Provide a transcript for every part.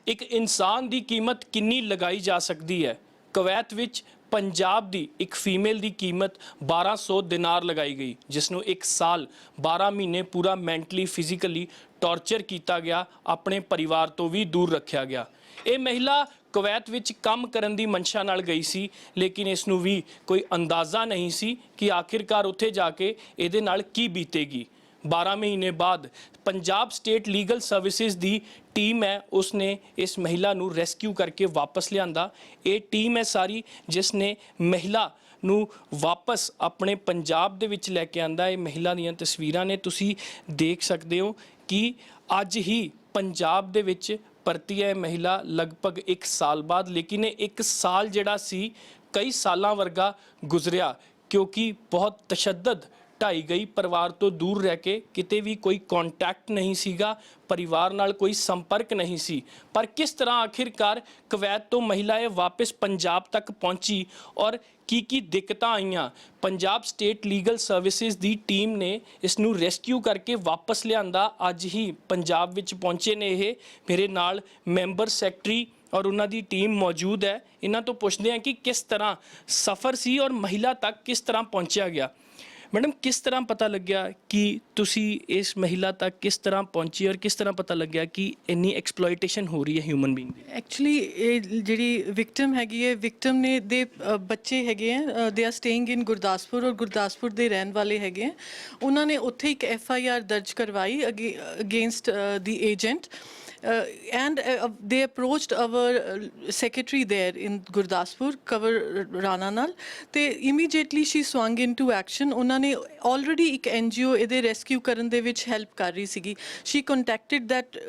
ਇੱਕ ਇਨਸਾਨ ਦੀ ਕੀਮਤ ਕਿੰਨੀ ਲਗਾਈ ਜਾ ਸਕਦੀ ਹੈ। ਕੁਵੈਤ ਵਿੱਚ ਪੰਜਾਬ ਦੀ ਇੱਕ ਫੀਮੇਲ ਦੀ ਕੀਮਤ 1200 ਦਿਨਾਰ ਲਗਾਈ ਗਈ, ਜਿਸ ਨੂੰ 1 ਸਾਲ 12 ਮਹੀਨੇ ਪੂਰਾ ਮੈਂਟਲੀ ਫਿਜ਼ੀਕਲੀ ਟੌਰਚਰ ਕੀਤਾ ਗਿਆ, ਆਪਣੇ ਪਰਿਵਾਰ ਤੋਂ ਵੀ ਦੂਰ ਰੱਖਿਆ ਗਿਆ। ਇਹ ਮਹਿਲਾ ਕੁਵੈਤ ਵਿੱਚ ਕੰਮ ਕਰਨ ਦੀ ਮਨਸ਼ਾ ਨਾਲ ਗਈ ਸੀ, ਲੇਕਿਨ ਇਸ ਨੂੰ ਵੀ ਕੋਈ ਅੰਦਾਜ਼ਾ ਨਹੀਂ ਸੀ ਕਿ ਆਖਿਰਕਾਰ ਉੱਥੇ ਜਾ ਕੇ ਇਹਦੇ ਨਾਲ ਕੀ ਬੀਤੇਗੀ। 12 ਮਹੀਨੇ ਬਾਅਦ ਪੰਜਾਬ ਸਟੇਟ ਲੀਗਲ ਸਰਵਿਸਿਜ਼ ਦੀ ਟੀਮ ਹੈ, ਉਸਨੇ ਇਸ ਮਹਿਲਾ ਨੂੰ ਰੈਸਕਿਊ ਕਰਕੇ ਵਾਪਸ ਲਿਆਂਦਾ। ਇਹ ਟੀਮ ਹੈ ਸਾਰੀ ਜਿਸ ਨੇ ਮਹਿਲਾ ਨੂੰ ਵਾਪਸ ਆਪਣੇ ਪੰਜਾਬ ਦੇ ਵਿੱਚ ਲੈ ਕੇ ਆਂਦਾ। ਇਹ ਮਹਿਲਾ ਦੀਆਂ ਤਸਵੀਰਾਂ ਨੇ, ਤੁਸੀਂ ਦੇਖ ਸਕਦੇ ਹੋ ਕਿ ਅੱਜ ਹੀ ਪੰਜਾਬ ਦੇ ਵਿੱਚ ਭਰਤੀ ਹੈ ਮਹਿਲਾ ਲਗਭਗ 1 ਸਾਲ ਬਾਅਦ। ਲੇਕਿਨ ਇਹ 1 ਸਾਲ ਜਿਹੜਾ ਸੀ ਕਈ ਸਾਲਾਂ ਵਰਗਾ ਗੁਜ਼ਰਿਆ, ਕਿਉਂਕਿ ਬਹੁਤ ਤਸ਼ੱਦਦ ਢਾਈ ਗਈ। ਪਰਿਵਾਰ ਤੋਂ ਦੂਰ ਰਹਿ ਕੇ ਕਿਤੇ ਵੀ ਕੋਈ ਕੰਟੈਕਟ ਨਹੀਂ ਸੀਗਾ, ਪਰਿਵਾਰ ਨਾਲ ਕੋਈ ਸੰਪਰਕ ਨਹੀਂ ਸੀ। ਪਰ ਕਿਸ ਤਰ੍ਹਾਂ ਆਖਿਰਕਾਰ ਕੁਵੈਤ ਤੋਂ ਮਹਿਲਾ ਇਹ ਵਾਪਸ ਪੰਜਾਬ ਤੱਕ ਪਹੁੰਚੀ ਔਰ ਕੀ ਦਿੱਕਤਾਂ ਆਈਆਂ। ਪੰਜਾਬ ਸਟੇਟ ਲੀਗਲ ਸਰਵਿਸਿਜ਼ ਦੀ ਟੀਮ ਨੇ ਇਸ ਨੂੰ ਰੈਸਕਿਊ ਕਰਕੇ ਵਾਪਸ ਲਿਆਂਦਾ। ਅੱਜ ਹੀ ਪੰਜਾਬ ਵਿੱਚ ਪਹੁੰਚੇ ਨੇ ਇਹ। ਮੇਰੇ ਨਾਲ ਮੈਂਬਰ ਸੈਕਟਰੀ ਔਰ ਉਹਨਾਂ ਦੀ ਟੀਮ ਮੌਜੂਦ ਹੈ। ਇਹਨਾਂ ਤੋਂ ਪੁੱਛਦੇ ਹਾਂ ਕਿ ਕਿਸ ਤਰ੍ਹਾਂ ਸਫ਼ਰ ਸੀ ਔਰ ਮਹਿਲਾ ਤੱਕ ਕਿਸ ਤਰ੍ਹਾਂ ਪਹੁੰਚਿਆ ਗਿਆ। मैडम, किस तरह पता लग गया कि तुसी इस महिला तक किस तरह पहुंची और किस तरह पता लग गया कि इन्नी एक्सप्लॉयटेशन हो रही है ह्यूमन बीइंग दी? एक्चुअली ਜਿਹੜੀ ਵਿਕਟਮ ਹੈਗੀ ਹੈ, ਵਿਕਟਮ ਨੇ ਦੇ ਬੱਚੇ ਹੈਗੇ ਹੈ, ਦੇ ਆਰ ਸਟੇਇੰਗ ਇਨ ਗੁਰਦਾਸਪੁਰ ਔਰ ਗੁਰਦਾਸਪੁਰ ਦੇ ਰਹਿਣ ਵਾਲੇ ਹੈਗੇ ਹੈ। ਉਹਨਾਂ ਨੇ ਉੱਥੇ ਇੱਕ FIR ਦਰਜ ਕਰਵਾਈ against the agent and they approached our secretary there in Gurdaspur, Kanwar Rana ਨਾਲ, ਤੇ immediately she swung into action. ਉਹਨਾਂ ਨੇ already ਇੱਕ NGO ਇਹਦੇ ਰੈਸਕਿਊ ਕਰਨ ਦੇ ਵਿੱਚ ਹੈਲਪ ਕਰ ਰਹੀ ਸੀਗੀ। she contacted that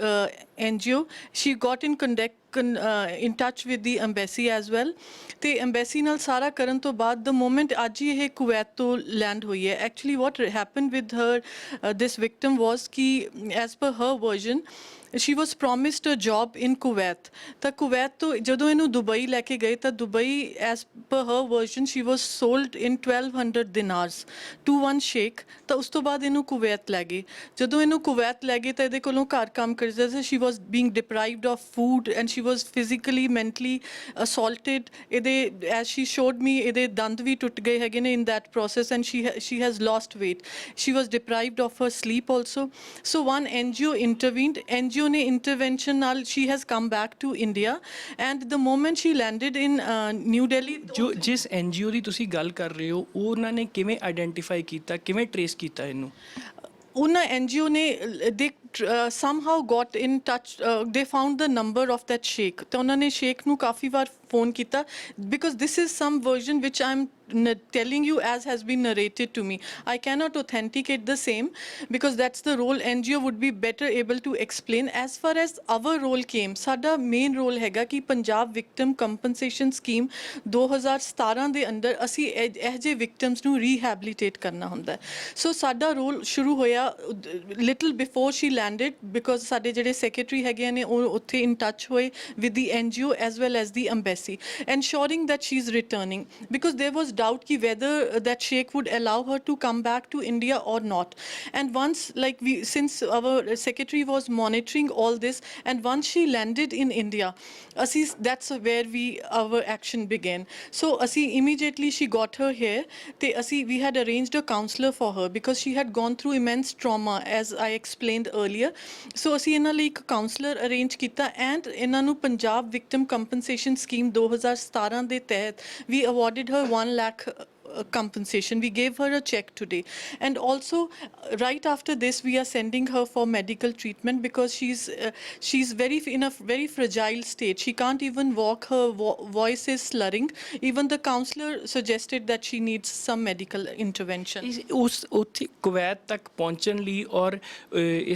NGO, she got in touch with the embassy as well, ਤੇ embassy ਨਾਲ ਸਾਰਾ ਕਰਨ ਤੋਂ ਬਾਅਦ the moment ਅੱਜ ਹੀ ਇਹ ਕੁਵੈਤ ਤੋਂ ਲੈਂਡ ਹੋਈ ਹੈ। actually what happened with her this victim was ਕਿ as per her version she was promised a job in Kuwait. ਤਾਂ ਕੁਵੈਤ ਤੋਂ ਜਦੋਂ ਇਹਨੂੰ ਦੁਬਈ ਲੈ ਕੇ ਗਏ ਤਾਂ Dubai as per her version she was sold in 1200 dinars to one sheikh। ਤਾਂ ਉਸ ਤੋਂ ਬਾਅਦ ਇਹਨੂੰ ਕੁਵੈਤ ਲੈ ਗਏ। ਜਦੋਂ ਇਹਨੂੰ ਕੁਵੈਤ ਲੈ ਗਏ ਤਾਂ ਇਹਦੇ ਕੋਲੋਂ ਘਰ ਕੰਮ ਕਰਦਾ ਸੀ। she was being deprived of food and she was physically mentally assaulted। ਇਹਦੇ as she showed me ਇਹਦੇ ਦੰਦ ਵੀ ਟੁੱਟ ਗਏ ਹੈਗੇ ਨੇ in that process and she has lost weight। she was deprived of her sleep also। so one NGO intervened। NGO ਨੇ intervention ਨਾਲ she has come back to India and the moment she landed in New Delhi। ਜੋ ਜਿਸ NGO ਦੀ ਤੁਸੀਂ ਗੱਲ ਕਰ ਰਹੇ ਹੋ, ਉਹਨਾਂ ਨੇ ਕਿਵੇਂ ਆਈਡੈਂਟੀਫਾਈ ਕੀਤਾ, ਕਿਵੇਂ ਟਰੇਸ ਕੀਤਾ ਇਹਨੂੰ? ਉਹਨਾਂ NGO ਨੇ they somehow got in touch, they found the number of that sheikh। ਤਾਂ ਉਹਨਾਂ ਨੇ ਸ਼ੇਖ ਨੂੰ ਕਾਫੀ ਵਾਰ ਫੋਨ ਕੀਤਾ because this is some version which I'm telling you as has been narrated to me। I cannot authenticate the same because that's the role NGO would be better able to explain। as far as our role came, ਸਾਡਾ main role ਹੈਗਾ ਕਿ Punjab victim compensation scheme 2017 ਦੇ ਅੰਦਰ ਅਸੀਂ ਇਹ ਜਿਹੇ victims ਨੂੰ rehabilitate ਕਰਨਾ ਹੁੰਦਾ। ਸੋ ਸਾਡਾ ਰੋਲ ਸ਼ੁਰੂ ਹੋਇਆ little before Shri landed because ਸਾਡੇ ਜਿਹੜੇ ਸੈਕਟਰੀ ਹੈਗੇ ਨੇ ਉਹ ਉੱਥੇ ਇਨ ਟੱਚ ਹੋਏ with the NGO as well as the embassy ensuring that she is returning because there was doubt ki whether that sheikh would allow her to come back to India or not। and once since our secretary was monitoring all this and once she landed in India, that's where our action began। so immediately she got her here te we had arranged a counselor for her because she had gone through immense trauma as I explained earlier। so ਇਹਨਾਂ ਲਈ ਇੱਕ counselor arrange ਕੀਤਾ and ਇਹਨਾਂ ਨੂੰ Punjab victim compensation scheme 2017 ਦੇ ਤਹਿਤ we awarded her 1 lakh compensation। we gave her a check today and also right after this we are sending her for medical treatment because she's in a very fragile state। she can't even walk, her voice is slurring। even the counselor suggested that she needs some medical intervention। ਉਸ ਉੱਥੇ Kuwait ਤੱਕ ਪਹੁੰਚਣ ਲਈ ਔਰ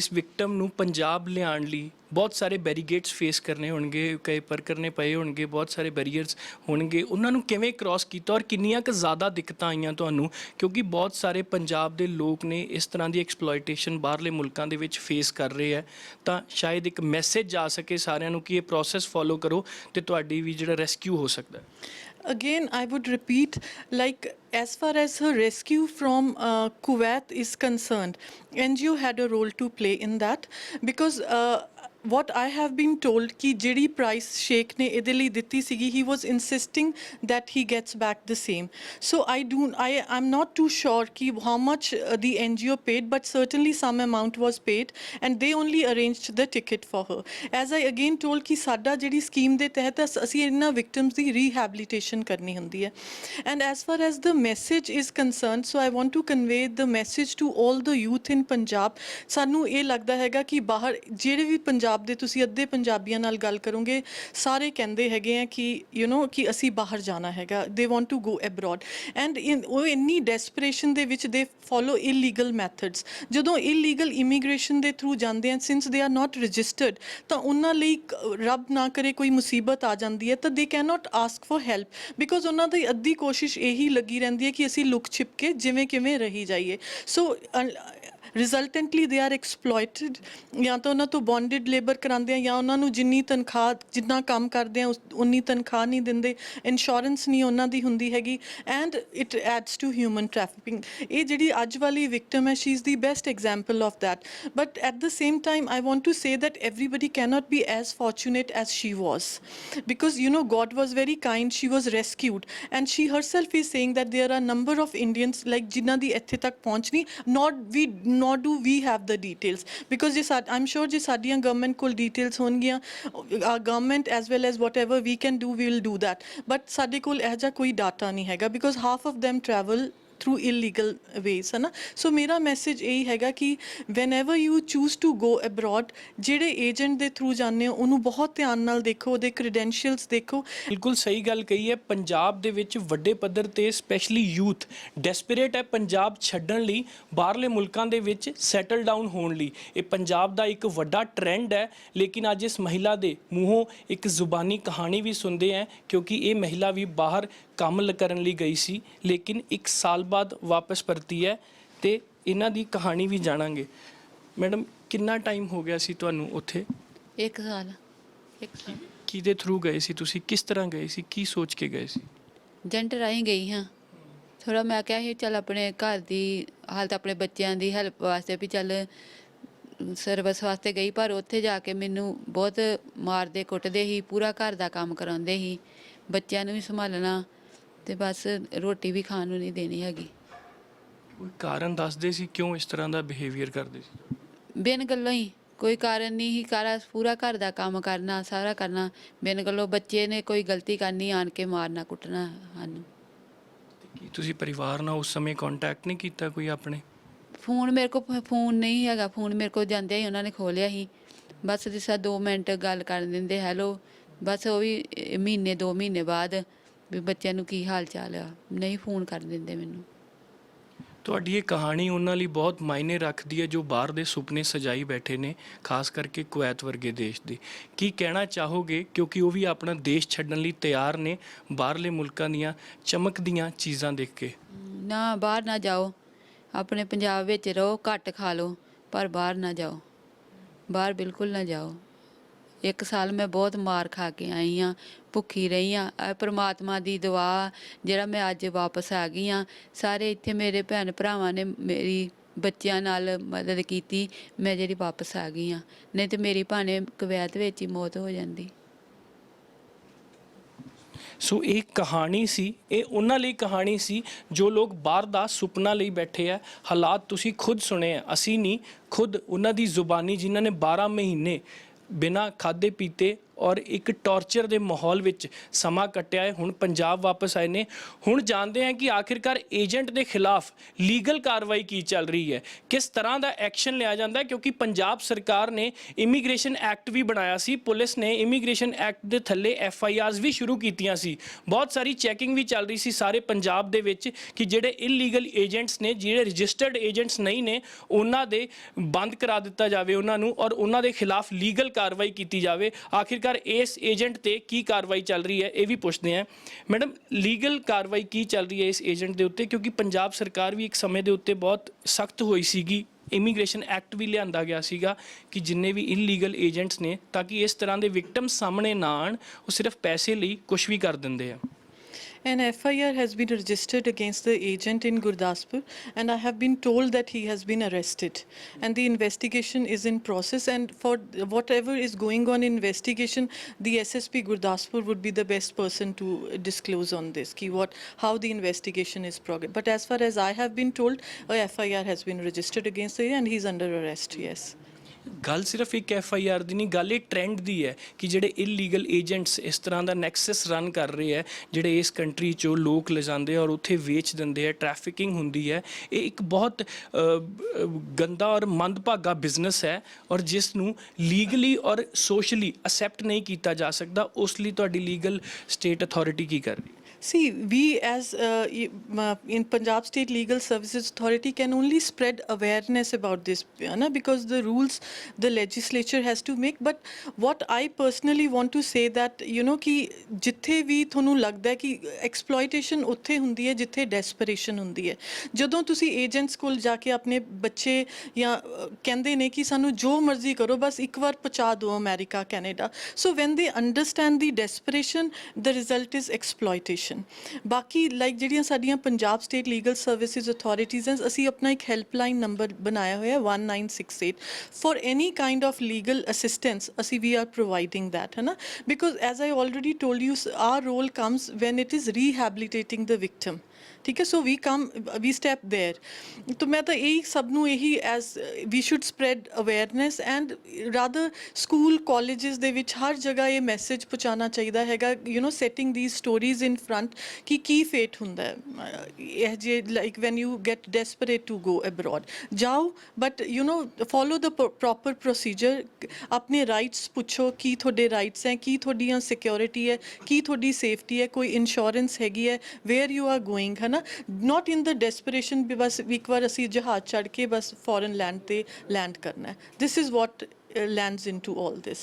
ਇਸ victim ਨੂੰ ਪੰਜਾਬ ਲਿਆਉਣ ਲਈ ਬਹੁਤ ਸਾਰੇ ਬੈਰੀਗੇਟਸ ਫੇਸ ਕਰਨੇ ਹੋਣਗੇ, ਕਈ ਪਰ ਕਰਨੇ ਪਏ ਹੋਣਗੇ, ਬਹੁਤ ਸਾਰੇ ਬੈਰੀਅਰਸ ਹੋਣਗੇ। ਉਹਨਾਂ ਨੂੰ ਕਿਵੇਂ ਕ੍ਰਾਸ ਕੀਤਾ ਔਰ ਕਿੰਨੀਆਂ ਕੁ ਜ਼ਿਆਦਾ ਦਿੱਕਤਾਂ ਆਈਆਂ ਤੁਹਾਨੂੰ? ਕਿਉਂਕਿ ਬਹੁਤ ਸਾਰੇ ਪੰਜਾਬ ਦੇ ਲੋਕ ਨੇ ਇਸ ਤਰ੍ਹਾਂ ਦੀ ਐਕਸਪਲੋਇਟੇਸ਼ਨ ਬਾਹਰਲੇ ਮੁਲਕਾਂ ਦੇ ਵਿੱਚ ਫੇਸ ਕਰ ਰਹੇ ਹੈ। ਤਾਂ ਸ਼ਾਇਦ ਇੱਕ ਮੈਸੇਜ ਜਾ ਸਕੇ ਸਾਰਿਆਂ ਨੂੰ ਕਿ ਇਹ ਪ੍ਰੋਸੈਸ ਫੋਲੋ ਕਰੋ ਅਤੇ ਤੁਹਾਡੀ ਵੀ ਜਿਹੜਾ ਰੈਸਕਿਊ ਹੋ ਸਕਦਾ। Again, I would repeat, like as far as her rescue from Kuwait is concerned, NGO had a role to play in that because what I have been told कि ਜਿਹੜੀ price sheikh ਨੇ ਇਹਦੇ ਲਈ ਦਿੱਤੀ ਸੀਗੀ, he was insisting that he gets back the same. So I'm not too sure कि how much the NGO paid, but certainly some amount was paid and they only arranged the ticket for her. As I again told कि ਸਾਡਾ ਜਿਹੜੀ scheme ਦੇ ਤਹਿਤ ਅਸੀਂ ਇਹਨਾਂ victims ਦੀ rehabilitation ਕਰਨੀ ਹੁੰਦੀ ਹੈ. And as far as the message is concerned, so I want to convey the message to all the youth in Punjab. ਸਾਨੂੰ ਇਹ ਲੱਗਦਾ ਹੈਗਾ ਕਿ ਬਾਹਰ ਜਿਹੜੇ ਵੀ ਪੰਜਾਬ ਦੇ ਤੁਸੀਂ ਅੱਧੇ ਪੰਜਾਬੀਆਂ ਨਾਲ ਗੱਲ ਕਰੋਗੇ, ਸਾਰੇ ਕਹਿੰਦੇ ਹੈਗੇ ਆ ਕਿ ਕਿ ਅਸੀਂ ਬਾਹਰ ਜਾਣਾ ਹੈਗਾ, they want to go abroad. And ਉਹ ਇੰਨੀ desperation ਦੇ ਵਿੱਚ they follow illegal methods. ਜਦੋਂ illegal immigration ਦੇ ਥਰੂ ਜਾਂਦੇ ਆ, since they are not registered, ਤਾਂ ਉਹਨਾਂ ਲਈ ਰੱਬ ਨਾ ਕਰੇ ਕੋਈ ਮੁਸੀਬਤ ਆ ਜਾਂਦੀ ਹੈ ਤਾਂ they cannot ask for help, because ਉਹਨਾਂ ਦੀ ਅੱਧੀ ਕੋਸ਼ਿਸ਼ ਇਹੀ ਲੱਗੀ ਰਹਿੰਦੀ ਹੈ ਕਿ ਅਸੀਂ ਲੁਕ ਛਿਪ ਕੇ ਜਿਵੇਂ ਕਿਵੇਂ ਰਹੀ ਜਾਈਏ. ਸੋ ਰਿਜ਼ਲਟੈਂਟਲੀ ਦੇ ਆਰ ਐਕਸਪਲੋਇਟਡ, ਜਾਂ ਤਾਂ ਉਹਨਾਂ ਤੋਂ ਬੌਂਡਡ ਲੇਬਰ ਕਰਾਉਂਦੇ ਆ, ਜਾਂ ਉਹਨਾਂ ਨੂੰ ਜਿੰਨੀ ਤਨਖਾਹ, ਜਿੰਨਾ ਕੰਮ ਕਰਦੇ ਆ ਉਨੀ ਤਨਖਾਹ ਨਹੀਂ ਦਿੰਦੇ, ਇੰਸ਼ੋਰੈਂਸ ਨਹੀਂ ਉਹਨਾਂ ਦੀ ਹੁੰਦੀ ਹੈਗੀ, and it adds to human trafficking. ਇਹ ਜਿਹੜੀ ਅੱਜ ਵਾਲੀ ਵਿਕਟਮ ਹੈ, she is the best example of that. But at the same time I want to say that everybody cannot be as fortunate as she was, because God was very kind, she was rescued, and she herself is saying that there are number of Indians like ਜਿਨ੍ਹਾਂ ਦੀ ਇੱਥੇ ਤੱਕ ਪਹੁੰਚ ਨਹੀਂ, nor do we have the details, because I'm sure ਜੇ ਸਾਡੀਆਂ government ਕੋਲ details ਹੋਣਗੀਆਂ, our government as well as whatever we can do, we will do that, but ਸਾਡੇ ਕੋਲ ਇਹੋ ਜਿਹਾ ਕੋਈ data ਨਹੀਂ ਹੈਗਾ, because half of them travel through illegal ways, है ना. So मेरा message यही हैगा कि whenever you choose to go abroad, ਜਿਹੜੇ ਏਜੰਟ ਦੇ ਥਰੂ ਜਾਂਦੇ ਹੋ ਉਹਨੂੰ ਬਹੁਤ ਧਿਆਨ ਨਾਲ ਦੇਖੋ, ਉਹਦੇ ਕ੍ਰੈਡੈਂਸ਼ੀਅਲਸ ਦੇਖੋ. ਬਿਲਕੁਲ ਸਹੀ ਗੱਲ ਕਹੀ ਹੈ. ਪੰਜਾਬ ਦੇ ਵਿੱਚ ਵੱਡੇ ਪੱਧਰ ਤੇ ਸਪੈਸ਼ਲੀ ਯੂਥ ਡੈਸਪਰੇਟ ਹੈ ਪੰਜਾਬ ਛੱਡਣ ਲਈ, ਬਾਹਰਲੇ ਮੁਲਕਾਂ ਦੇ ਵਿੱਚ ਸੈਟਲ ਡਾਊਨ ਹੋਣ ਲਈ. ਇਹ ਪੰਜਾਬ ਦਾ ਇੱਕ ਵੱਡਾ ਟ੍ਰੈਂਡ ਹੈ. ਲੇਕਿਨ ਅੱਜ ਇਸ ਮਹਿਲਾ ਦੇ ਮੂੰਹੋਂ ਇੱਕ ਜ਼ੁਬਾਨੀ ਕਹਾਣੀ ਵੀ ਸੁਣਦੇ ਹਾਂ, ਕਿਉਂਕਿ ਇਹ ਮਹਿਲਾ ਵੀ ਬਾਹਰ ਕੰਮ ਕਰਨ ਲਈ ਗਈ ਸੀ, ਲੇਕਿਨ 1 ਸਾਲ ਬਾਅਦ ਵਾਪਸ ਪਰਤੀ ਹੈ, ਤੇ ਇਹਨਾਂ ਦੀ ਕਹਾਣੀ ਵੀ ਜਾਣਾਂਗੇ. ਮੈਡਮ, ਕਿੰਨਾ ਟਾਈਮ ਹੋ ਗਿਆ ਸੀ ਤੁਹਾਨੂੰ ਉੱਥੇ? 1 ਸਾਲ. ਕਿਹਦੇ ਥਰੂ ਗਏ ਸੀ ਤੁਸੀਂ? ਕਿਸ ਤਰ੍ਹਾਂ ਗਏ ਸੀ? ਕੀ ਸੋਚ ਕੇ ਗਏ ਸੀ? ਏਜੰਟ ਰਾਹੀਂ ਗਈ ਹਾਂ. ਥੋੜ੍ਹਾ ਮੈਂ ਕਿਹਾ ਸੀ ਚੱਲ ਆਪਣੇ ਘਰ ਦੀ ਹਾਲਤ, ਆਪਣੇ ਬੱਚਿਆਂ ਦੀ ਹੈਲਪ ਵਾਸਤੇ ਵੀ ਚੱਲ ਸਰਵਿਸ ਵਾਸਤੇ ਗਈ, ਪਰ ਉੱਥੇ ਜਾ ਕੇ ਮੈਨੂੰ ਬਹੁਤ ਮਾਰਦੇ ਕੁੱਟਦੇ ਸੀ, ਪੂਰਾ ਘਰ ਦਾ ਕੰਮ ਕਰਾਉਂਦੇ ਸੀ, ਬੱਚਿਆਂ ਨੂੰ ਵੀ ਸੰਭਾਲਣਾ, ਤੇ ਬਸ ਰੋਟੀ ਵੀ ਖਾਣ ਨੂੰ ਨਹੀਂ ਦੇਣੀ ਹੈਗੀ. ਕੋਈ ਕਾਰਨ ਦੱਸਦੇ ਸੀ ਕਿਉਂ ਇਸ ਤਰ੍ਹਾਂ ਦਾ ਬਿਹੇਵੀਅਰ ਕਰਦੇ ਸੀ? ਬਿਨ ਗੱਲੋਂ ਹੀ, ਕੋਈ ਕਾਰਨ ਨਹੀਂ ਸੀ, ਪੂਰਾ ਘਰ ਦਾ ਕੰਮ ਕਰਨਾ, ਸਾਰਾ ਕਰਨਾ ਬਿਨ ਗੱਲੋਂ. ਬੱਚੇ ਨੇ ਕੋਈ ਗਲਤੀ ਕਰਨੀ, ਆਣ ਕੇ ਮਾਰਨਾ ਕੁੱਟਣਾ ਸਾਨੂੰ. ਕੀ ਤੁਸੀਂ ਪਰਿਵਾਰ ਨਾਲ ਉਸ ਸਮੇਂ ਕੰਟੈਕਟ ਨਹੀਂ ਕੀਤਾ ਕੋਈ ਆਪਣੇ? ਫੋਨ ਮੇਰੇ ਕੋਲ ਫੋਨ ਨਹੀਂ ਹੈਗਾ, ਫੋਨ ਮੇਰੇ ਕੋਲ ਜਾਂਦੇ ਹੀ ਉਹਨਾਂ ਨੇ ਖੋਲਿਆ ਸੀ, ਬਸ ਜਿਸ ਤਰ੍ਹਾਂ 2 ਮਿੰਟ ਗੱਲ ਕਰ ਦਿੰਦੇ ਹੈਲੋ, ਬਸ ਉਹ ਵੀ ਮਹੀਨੇ 2 ਮਹੀਨੇ ਬਾਅਦ ਵੀ ਬੱਚਿਆਂ ਨੂੰ ਕੀ ਹਾਲ ਚਾਲ ਆ, ਨਹੀਂ ਫੋਨ ਕਰ ਦਿੰਦੇ ਮੈਨੂੰ. ਤੁਹਾਡੀ ਇਹ ਕਹਾਣੀ ਉਹਨਾਂ ਲਈ ਬਹੁਤ ਮਾਇਨੇ ਰੱਖਦੀ ਹੈ ਜੋ ਬਾਹਰ ਦੇ ਸੁਪਨੇ ਸਜਾਈ ਬੈਠੇ ਨੇ, ਖਾਸ ਕਰਕੇ ਕੁਵੈਤ ਵਰਗੇ ਦੇਸ਼ ਦੇ. ਕੀ ਕਹਿਣਾ ਚਾਹੋਗੇ, ਕਿਉਂਕਿ ਉਹ ਵੀ ਆਪਣਾ ਦੇਸ਼ ਛੱਡਣ ਲਈ ਤਿਆਰ ਨੇ ਬਾਹਰਲੇ ਮੁਲਕਾਂ ਦੀਆਂ ਚਮਕਦੀਆਂ ਚੀਜ਼ਾਂ ਦੇਖ ਕੇ? ਨਾ, ਬਾਹਰ ਨਾ ਜਾਓ, ਆਪਣੇ ਪੰਜਾਬ ਵਿੱਚ ਰਹੋ, ਘੱਟ ਖਾ ਲਓ, ਪਰ ਬਾਹਰ ਨਾ ਜਾਓ, ਬਾਹਰ ਬਿਲਕੁਲ ਨਾ ਜਾਓ. 1 ਸਾਲ ਮੈਂ ਬਹੁਤ ਮਾਰ ਖਾ ਕੇ ਆਈ ਹਾਂ, ਭੁੱਖੀ ਰਹੀ ਹਾਂ. ਪਰਮਾਤਮਾ ਦੀ ਦੁਆ ਜਿਹੜਾ ਮੈਂ ਅੱਜ ਵਾਪਸ ਆ ਗਈ ਹਾਂ. ਸਾਰੇ ਇੱਥੇ ਮੇਰੇ ਭੈਣ ਭਰਾਵਾਂ ਨੇ ਮੇਰੀ ਬੱਚਿਆਂ ਨਾਲ ਮਦਦ ਕੀਤੀ, ਮੈਂ ਜਿਹੜੀ ਵਾਪਸ ਆ ਗਈ ਹਾਂ, ਨਹੀਂ ਤੇ ਮੇਰੀ ਭਾਣੇ ਕੁਵੈਤ ਵਿੱਚ ਹੀ ਮੌਤ ਹੋ ਜਾਂਦੀ. ਸੋ ਇਹ ਕਹਾਣੀ ਸੀ, ਇਹ ਉਹਨਾਂ ਲਈ ਕਹਾਣੀ ਸੀ ਜੋ ਲੋਕ ਬਾਹਰ ਦਾ ਸੁਪਨਾ ਲਈ ਬੈਠੇ ਆ. ਹਾਲਾਤ ਤੁਸੀਂ ਖੁਦ ਸੁਣੇ ਆ, ਅਸੀਂ ਨਹੀਂ, ਖੁਦ ਉਹਨਾਂ ਦੀ ਜ਼ੁਬਾਨੀ, ਜਿਨ੍ਹਾਂ ਨੇ 12 ਮਹੀਨੇ ਬਿਨਾਂ ਖਾਧੇ ਪੀਤੇ ਔਰ ਇੱਕ ਟੌਰਚਰ ਦੇ ਮਾਹੌਲ ਵਿੱਚ ਸਮਾਂ ਕੱਟਿਆ ਹੈ, ਹੁਣ ਪੰਜਾਬ ਵਾਪਸ ਆਏ ਨੇ. ਹੁਣ ਜਾਣਦੇ ਹਾਂ ਕਿ ਆਖਿਰਕਾਰ ਏਜੰਟ ਦੇ ਖਿਲਾਫ ਲੀਗਲ ਕਾਰਵਾਈ ਕੀ ਚੱਲ ਰਹੀ ਹੈ, ਕਿਸ ਤਰ੍ਹਾਂ ਦਾ ਐਕਸ਼ਨ ਲਿਆ ਜਾਂਦਾ ਹੈ, ਕਿਉਂਕਿ ਪੰਜਾਬ ਸਰਕਾਰ ਨੇ ਇਮੀਗ੍ਰੇਸ਼ਨ ਐਕਟ ਵੀ ਬਣਾਇਆ ਸੀ, ਪੁਲਿਸ ਨੇ ਇਮੀਗ੍ਰੇਸ਼ਨ ਐਕਟ ਦੇ ਥੱਲੇ FIRs ਵੀ ਸ਼ੁਰੂ ਕੀਤੀਆਂ ਸੀ, ਬਹੁਤ ਸਾਰੀ ਚੈਕਿੰਗ ਵੀ ਚੱਲ ਰਹੀ ਸੀ ਸਾਰੇ ਪੰਜਾਬ ਦੇ ਵਿੱਚ ਕਿ ਜਿਹੜੇ ਇਲੀਗਲ ਏਜੰਟਸ ਨੇ, ਜਿਹੜੇ ਰਜਿਸਟਰਡ ਏਜੰਟਸ ਨਹੀਂ ਨੇ, ਉਹਨਾਂ ਦੇ ਬੰਦ ਕਰਾ ਦਿੱਤਾ ਜਾਵੇ ਉਹਨਾਂ ਨੂੰ, ਔਰ ਉਹਨਾਂ ਦੇ ਖਿਲਾਫ ਲੀਗਲ ਕਾਰਵਾਈ ਕੀਤੀ ਜਾਵੇ. ਆਖਿਰਕਾਰ ਇਸ ਏਜੰਟ ਤੇ ਕੀ ਕਾਰਵਾਈ ਚੱਲ ਰਹੀ ਹੈ, ਇਹ ਵੀ ਪੁੱਛਦੇ ਹਾਂ. ਮੈਡਮ, ਲੀਗਲ ਕਾਰਵਾਈ ਕੀ ਚੱਲ ਰਹੀ ਹੈ ਇਸ ਏਜੰਟ ਦੇ ਉੱਤੇ, ਕਿਉਂਕਿ ਪੰਜਾਬ ਸਰਕਾਰ ਵੀ ਇੱਕ ਸਮੇਂ ਦੇ ਉੱਤੇ ਬਹੁਤ ਸਖਤ ਹੋਈ ਸੀਗੀ, ਇਮੀਗ੍ਰੇਸ਼ਨ ਐਕਟ ਵੀ ਲਿਆਂਦਾ ਗਿਆ ਸੀਗਾ ਕਿ ਜਿੰਨੇ ਵੀ ਇਲੀਗਲ ਏਜੰਟਸ ਨੇ, ਤਾਂ ਕਿ ਇਸ ਤਰ੍ਹਾਂ ਦੇ ਵਿਕਟਮ ਸਾਹਮਣੇ ਨਾ ਆਉਣ, ਉਹ ਸਿਰਫ ਪੈਸੇ ਲਈ ਕੁਝ ਵੀ ਕਰ ਦਿੰਦੇ ਆ. An FIR has been registered against the agent in Gurdaspur, and I have been told that he has been arrested. And the investigation is in process. And for whatever is going on in investigation, the SSP Gurdaspur would be the best person to disclose on this. How the investigation is progress. But as far as I have been told, a FIR has been registered against him, and he's under arrest. Yes. ਗੱਲ ਸਿਰਫ ਇੱਕ FIR ਦੀ ਨਹੀਂ, ਗੱਲ ਇਹ trend ਦੀ ਹੈ ਕਿ ਜਿਹੜੇ illegal agents ਇਸ ਤਰ੍ਹਾਂ ਦਾ ਨੈਕਸਸ ਰਨ ਕਰ ਰਹੇ ਹੈ, ਜਿਹੜੇ ਇਸ ਕੰਟਰੀ 'ਚੋਂ ਲੋਕ ਲਿਜਾਂਦੇ ਔਰ ਉੱਥੇ ਵੇਚ ਦਿੰਦੇ ਹੈ, ਟ੍ਰੈਫਿਕਿੰਗ ਹੁੰਦੀ ਹੈ। ਇਹ ਇੱਕ ਬਹੁਤ ਗੰਦਾ ਔਰ ਮੰਦਭਾਗਾ ਬਿਜ਼ਨਸ ਹੈ ਔਰ ਜਿਸ ਨੂੰ ਲੀਗਲੀ ਔਰ ਸੋਸ਼ਲੀ ਅਸੈਪਟ ਨਹੀਂ ਕੀਤਾ ਜਾ ਸਕਦਾ। ਉਸ ਲਈ ਤੁਹਾਡੀ ਲੀਗਲ ਸਟੇਟ ਅਥਾਰਟੀ ਕੀ ਕਰ ਰਹੀ ਹੈ? See, we as in Punjab State Legal Services Authority can only spread awareness about this, because the rules the legislature has to make. But what I personally want to say that, कि जिथे भी ਤੁਹਾਨੂੰ ਲੱਗਦਾ ਹੈ ਕਿ exploitation ਉੱਥੇ ਹੁੰਦੀ ਹੈ ਜਿੱਥੇ desperation ਹੁੰਦੀ ਹੈ। ਜਦੋਂ ਤੁਸੀਂ agents ਕੋਲ ਜਾ ਕੇ ਆਪਣੇ ਬੱਚੇ ਜਾਂ ਕਹਿੰਦੇ ਨੇ ਕਿ ਸਾਨੂੰ ਜੋ ਮਰਜ਼ੀ ਕਰੋ, ਬਸ ਇੱਕ ਵਾਰ ਪਹੁੰਚਾ ਦਿਓ America, Canada. So when they understand the desperation, the result is exploitation. ਬਾਕੀ ਲਾਈਕ ਜਿਹੜੀਆਂ ਸਾਡੀਆਂ Punjab state legal services authorities ਹਨ, ਅਸੀਂ ਆਪਣਾ ਇੱਕ ਹੈਲਪਲਾਈਨ ਨੰਬਰ ਬਣਾਇਆ ਹੋਇਆ 1968 for any kind of legal assistance. ਅਸੀਂ we are providing that, because as I already told you, our role comes when it is rehabilitating the victim. ਠੀਕ ਹੈ, ਸੋ ਵੀ step there. ਤਾਂ ਮੈਂ ਤਾਂ ਇਹੀ ਸਭ ਨੂੰ ਇਹੀ as we should spread awareness and rather school colleges ਦੇ ਵਿੱਚ ਹਰ ਜਗ੍ਹਾ ਇਹ ਮੈਸੇਜ ਪਹੁੰਚਾਉਣਾ ਚਾਹੀਦਾ ਹੈਗਾ, setting these stories in front ਕਿ ਕੀ ਫੇਟ ਹੁੰਦਾ ਹੈ ਇਹ ਜੇ, like when you get desperate to go abroad, ਜਾਓ but follow the proper procedure. ਆਪਣੇ ਰਾਈਟਸ ਪੁੱਛੋ, ਕੀ ਤੁਹਾਡੇ ਰਾਈਟਸ ਹੈ, ਕੀ ਤੁਹਾਡੀਆਂ ਸਿਕਿਉਰਿਟੀ ਹੈ, ਕੀ ਤੁਹਾਡੀ ਸੇਫਟੀ ਹੈ, ਕੋਈ ਇੰਸ਼ੋਰੈਂਸ ਹੈਗੀ ਹੈ, ਵੇਅਰ ਯੂ ਆਰ ਗੋਇੰਗ, ਹੈ ਨਾ। not in the desperation ਵੀ ਬਸ ਇੱਕ ਵਾਰ ਅਸੀਂ ਜਹਾਜ਼ ਚੜ੍ਹ ਕੇ ਬਸ ਫੋਰਨ ਲੈਂਡ ਤੇ ਲੈਂਡ ਕਰਨਾ ਹੈ। this is what lands into all this.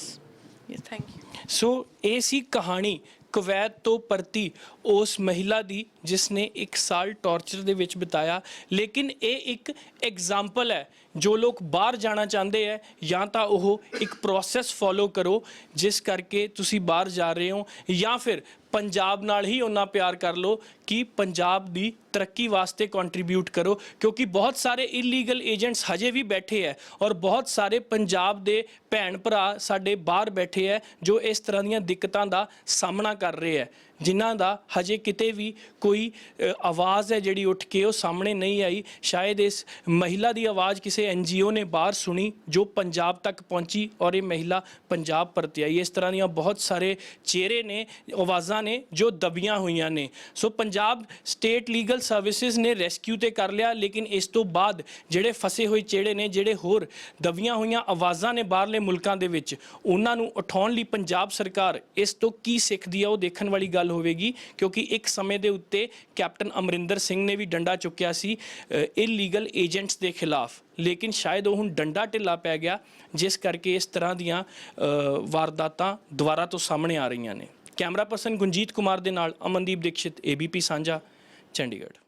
yes, thank you. ਸੋ ਇਹ ਸੀ ਕਹਾਣੀ ਕੁਵੈਤ ਤੋਂ ਪਰਤੀ ਉਸ ਮਹਿਲਾ ਦੀ ਜਿਸ ਨੇ 1 ਸਾਲ ਟੌਰਚਰ ਦੇ ਵਿੱਚ ਬਿਤਾਇਆ। ਲੇਕਿਨ ਇਹ ਇੱਕ ਐਗਜ਼ਾਮਪਲ ਹੈ, ਜੋ ਲੋਕ ਬਾਹਰ ਜਾਣਾ ਚਾਹੁੰਦੇ ਹੈ ਜਾਂ ਤਾਂ ਉਹ ਇੱਕ ਪ੍ਰੋਸੈਸ ਫੋਲੋ ਕਰੋ ਜਿਸ ਕਰਕੇ ਤੁਸੀਂ ਬਾਹਰ ਜਾ ਰਹੇ ਹੋ, ਜਾਂ ਫਿਰ ਪੰਜਾਬ ਨਾਲ ਹੀ ਉਹਨਾਂ ਪਿਆਰ ਕਰ ਲਓ ਕਿ ਪੰਜਾਬ ਦੀ ਤਰੱਕੀ ਵਾਸਤੇ ਕੰਟਰੀਬਿਊਟ ਕਰੋ, ਕਿਉਂਕਿ ਬਹੁਤ ਸਾਰੇ ਇਲੀਗਲ ਏਜੰਟਸ ਹਜੇ ਵੀ ਬੈਠੇ ਹੈ ਔਰ ਬਹੁਤ ਸਾਰੇ ਪੰਜਾਬ ਦੇ ਭੈਣ ਭਰਾ ਸਾਡੇ ਬਾਹਰ ਬੈਠੇ ਹੈ ਜੋ ਇਸ ਤਰ੍ਹਾਂ ਦੀਆਂ ਦਿੱਕਤਾਂ ਦਾ ਸਾਹਮਣਾ ਕਰ ਰਹੇ ਹੈ, ਜਿਨ੍ਹਾਂ ਦਾ ਹਜੇ ਕਿਤੇ ਵੀ ਕੋਈ ਆਵਾਜ਼ ਹੈ ਜਿਹੜੀ ਉੱਠ ਕੇ ਉਹ ਸਾਹਮਣੇ ਨਹੀਂ ਆਈ। ਸ਼ਾਇਦ ਇਸ ਮਹਿਲਾ ਦੀ ਆਵਾਜ਼ ਕਿਸੇ NGO ਨੇ ਬਾਹਰ ਸੁਣੀ ਜੋ ਪੰਜਾਬ ਤੱਕ ਪਹੁੰਚੀ ਔਰ ਇਹ ਮਹਿਲਾ ਪੰਜਾਬ ਪਰਤ ਆਈ। ਇਸ ਤਰ੍ਹਾਂ ਦੀਆਂ ਬਹੁਤ ਸਾਰੇ ਚਿਹਰੇ ਨੇ, ਆਵਾਜ਼ਾਂ ਨੇ ਜੋ ਦਬੀਆਂ ਹੋਈਆਂ ਨੇ। ਸੋ ਪੰਜਾਬ ਸਟੇਟ ਲੀਗਲ ਸਰਵਿਸਿਜ਼ ਨੇ ਰੈਸਕਿਊ ਤੇ ਕਰ ਲਿਆ, ਲੇਕਿਨ ਇਸ ਤੋਂ ਬਾਅਦ ਜਿਹੜੇ ਫਸੇ ਹੋਏ ਚਿਹਰੇ ਨੇ, ਜਿਹੜੇ ਹੋਰ ਦਬੀਆਂ ਹੋਈਆਂ ਆਵਾਜ਼ਾਂ ਨੇ ਬਾਹਰਲੇ ਮੁਲਕਾਂ ਦੇ ਵਿੱਚ, ਉਹਨਾਂ ਨੂੰ ਉਠਾਉਣ ਲਈ ਪੰਜਾਬ ਸਰਕਾਰ ਇਸ ਤੋਂ ਕੀ ਸਿੱਖਦੀ ਆ ਉਹ ਦੇਖਣ ਵਾਲੀ ਗੱਲ ਹੋਵੇਗੀ। ਕਿਉਂਕਿ ਇੱਕ ਸਮੇਂ ਦੇ ਉੱਤੇ ਕੈਪਟਨ ਅਮਰਿੰਦਰ ਸਿੰਘ ਨੇ ਵੀ ਡੰਡਾ ਚੁੱਕਿਆ ਸੀ ਇਲੀਗਲ ਏਜੰਟਸ ਦੇ ਖਿਲਾਫ, ਲੇਕਿਨ ਸ਼ਾਇਦ ਉਹ ਹੁਣ ਡੰਡਾ ਢਿੱਲਾ ਪੈ ਗਿਆ, ਜਿਸ ਕਰਕੇ ਇਸ ਤਰ੍ਹਾਂ ਦੀਆਂ ਵਾਰਦਾਤਾਂ ਦੁਬਾਰਾ ਤੋਂ ਸਾਹਮਣੇ ਆ ਰਹੀਆਂ ਨੇ। ਕੈਮਰਾ ਪਰਸਨ ਗੁੰਜੀਤ ਕੁਮਾਰ ਦੇ ਨਾਲ ਅਮਨਦੀਪ ਦੀਕਸ਼ਿਤ, ABP ਸਾਂਝਾ, ਚੰਡੀਗੜ੍ਹ।